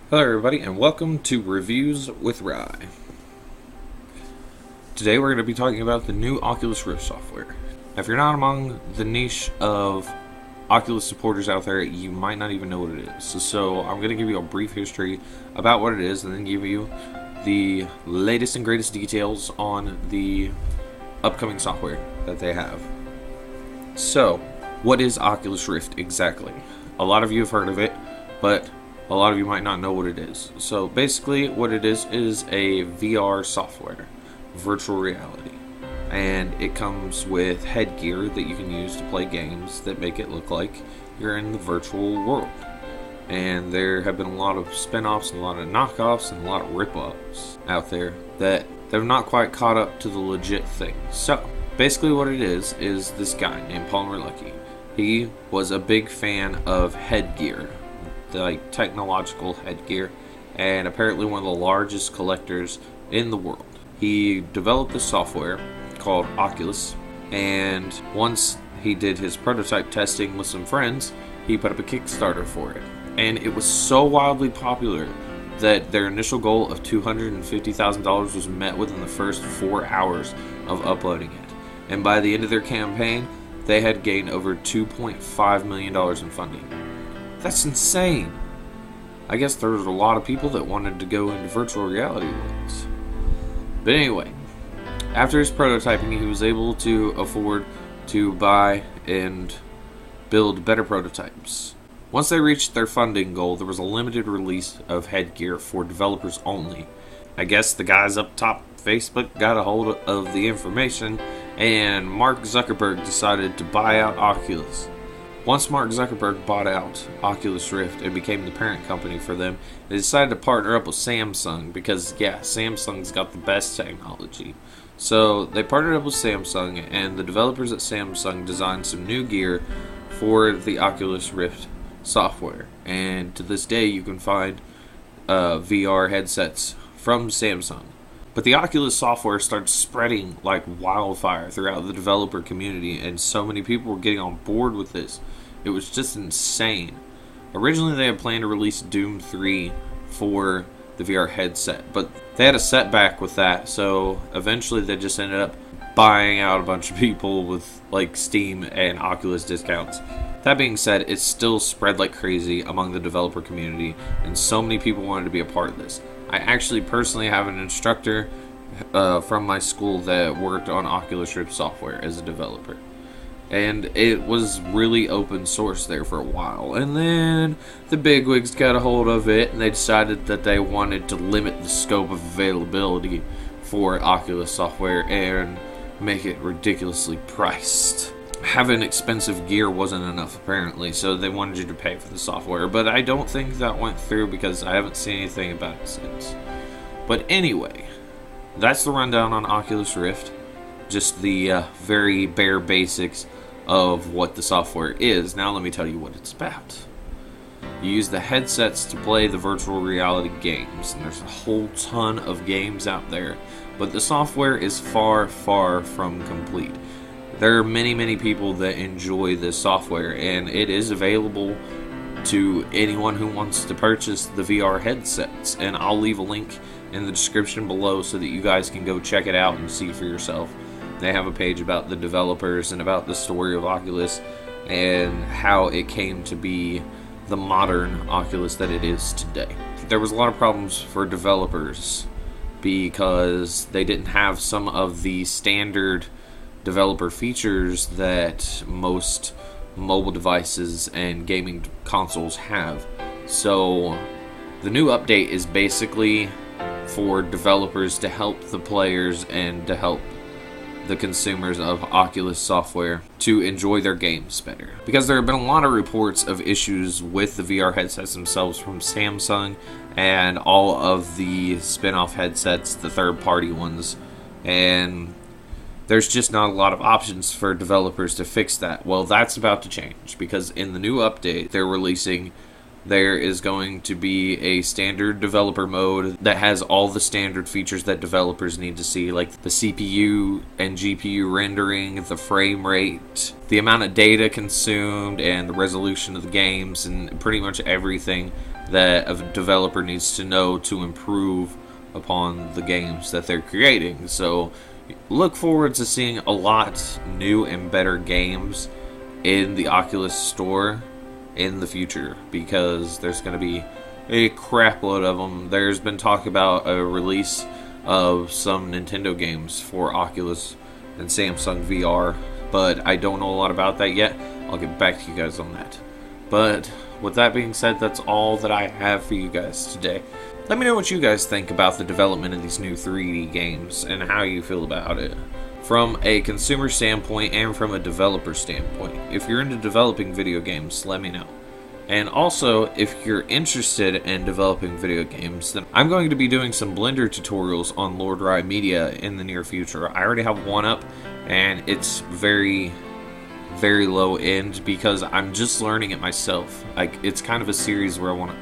Hello everybody and welcome to Reviews with Rye. Today we're going to be talking about the new Oculus Rift software. Now if you're not among the niche of Oculus supporters out there, you might not even know what it is. So I'm going to give you a brief history about what it is and then give you the latest and greatest details on the upcoming software that they have. So, what is Oculus Rift exactly? A lot of you have heard of it, but a lot of you might not know what it is. So basically what it is a VR software, virtual reality. And it comes with headgear that you can use to play games that make it look like you're in the virtual world. And there have been a lot of spin-offs and a lot of knockoffs and a lot of rip-offs out there that have not quite caught up to the legit thing. So basically what it is this guy named Palmer Luckey. He was a big fan of headgear, like technological headgear, and apparently one of the largest collectors in the world. He developed this software called Oculus, and once he did his prototype testing with some friends, he put up a Kickstarter for it. And it was so wildly popular that their initial goal of $250,000 was met within the first 4 hours of uploading it. And by the end of their campaign, they had gained over $2.5 million in funding. That's insane. I guess there was a lot of people that wanted to go into virtual reality worlds. But anyway, after his prototyping, he was able to afford to buy and build better prototypes. Once they reached their funding goal, there was a limited release of headgear for developers only. I guess the guys up top Facebook got a hold of the information, and Mark Zuckerberg decided to buy out Oculus. Once Mark Zuckerberg bought out Oculus Rift and became the parent company for them, they decided to partner up with Samsung because, yeah, Samsung's got the best technology. So they partnered up with Samsung, and the developers at Samsung designed some new gear for the Oculus Rift software. And to this day, you can find VR headsets from Samsung. But the Oculus software started spreading like wildfire throughout the developer community, and so many people were getting on board with this. It was just insane. Originally they had planned to release Doom 3 for the VR headset, but they had a setback with that, so eventually they just ended up buying out a bunch of people with like Steam and Oculus discounts. That being said, it still spread like crazy among the developer community, and so many people wanted to be a part of this. I actually personally have an instructor from my school that worked on Oculus Rift software as a developer. And it was really open source there for a while. And then the bigwigs got a hold of it, and they decided that they wanted to limit the scope of availability for Oculus software and make it ridiculously priced. Having expensive gear wasn't enough apparently, so they wanted you to pay for the software, but I don't think that went through because I haven't seen anything about it since. But anyway, that's the rundown on Oculus Rift, just the very bare basics of what the software is. Now let me tell you what it's about. You use the headsets to play the virtual reality games, and there's a whole ton of games out there, but the software is far, far from complete. There are many people that enjoy this software, and it is available to anyone who wants to purchase the VR headsets. And I'll leave a link in the description below so that you guys can go check it out and see for yourself. They have a page about the developers and about the story of Oculus and how it came to be the modern Oculus that it is today. There was a lot of problems for developers because they didn't have some of the standard developer features that most mobile devices and gaming consoles have. So the new update is basically for developers to help the players and to help the consumers of Oculus software to enjoy their games better. Because there have been a lot of reports of issues with the VR headsets themselves from Samsung and all of the spin-off headsets, the third-party ones, and there's just not a lot of options for developers to fix that. Well, that's about to change because in the new update they're releasing, there is going to be a standard developer mode that has all the standard features that developers need to see, like the CPU and GPU rendering, the frame rate, the amount of data consumed, and the resolution of the games, and pretty much everything that a developer needs to know to improve upon the games that they're creating. So look forward to seeing a lot new and better games in the Oculus store in the future, because there's going to be a crap load of them. There's been talk about a release of some Nintendo games for Oculus and Samsung VR, but I don't know a lot about that yet. I'll get back to you guys on that. But with that being said, that's all that I have for you guys today. Let me know what you guys think about the development of these new 3D games and how you feel about it, from a consumer standpoint and from a developer standpoint. If you're into developing video games, let me know. And also, if you're interested in developing video games, then I'm going to be doing some Blender tutorials on Lord Rye Media in the near future. I already have one up, and it's very low end because I'm just learning it myself. Like, it's kind of a series where I want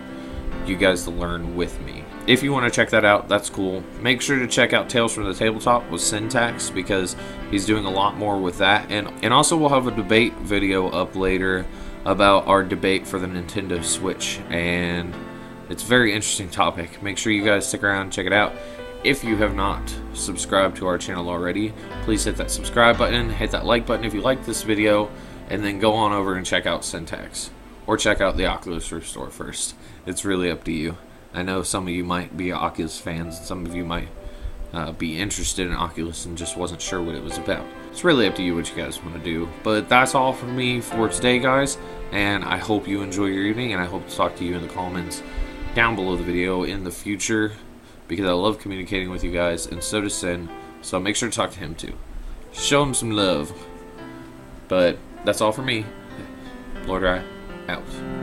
you guys to learn with me. If you want to check that out, that's cool. Make sure to check out Tales from the Tabletop with Syntax, because he's doing a lot more with that. And also we'll have a debate video up later about our debate for the Nintendo Switch, and it's a very interesting topic. Make sure you guys stick around and check it out. If you have not subscribed to our channel already, please hit that subscribe button, hit that like button if you like this video, and then go on over and check out Syntax. Or check out the Oculus Rift store first. It's really up to you. I know some of you might be Oculus fans, and some of you might be interested in Oculus and just wasn't sure what it was about. It's really up to you what you guys want to do. But that's all from me for today, guys, and I hope you enjoy your evening, and I hope to talk to you in the comments down below the video in the future, because I love communicating with you guys, and so does Sin, so make sure to talk to him too. Show him some love. But that's all for me. Lord Rye, out.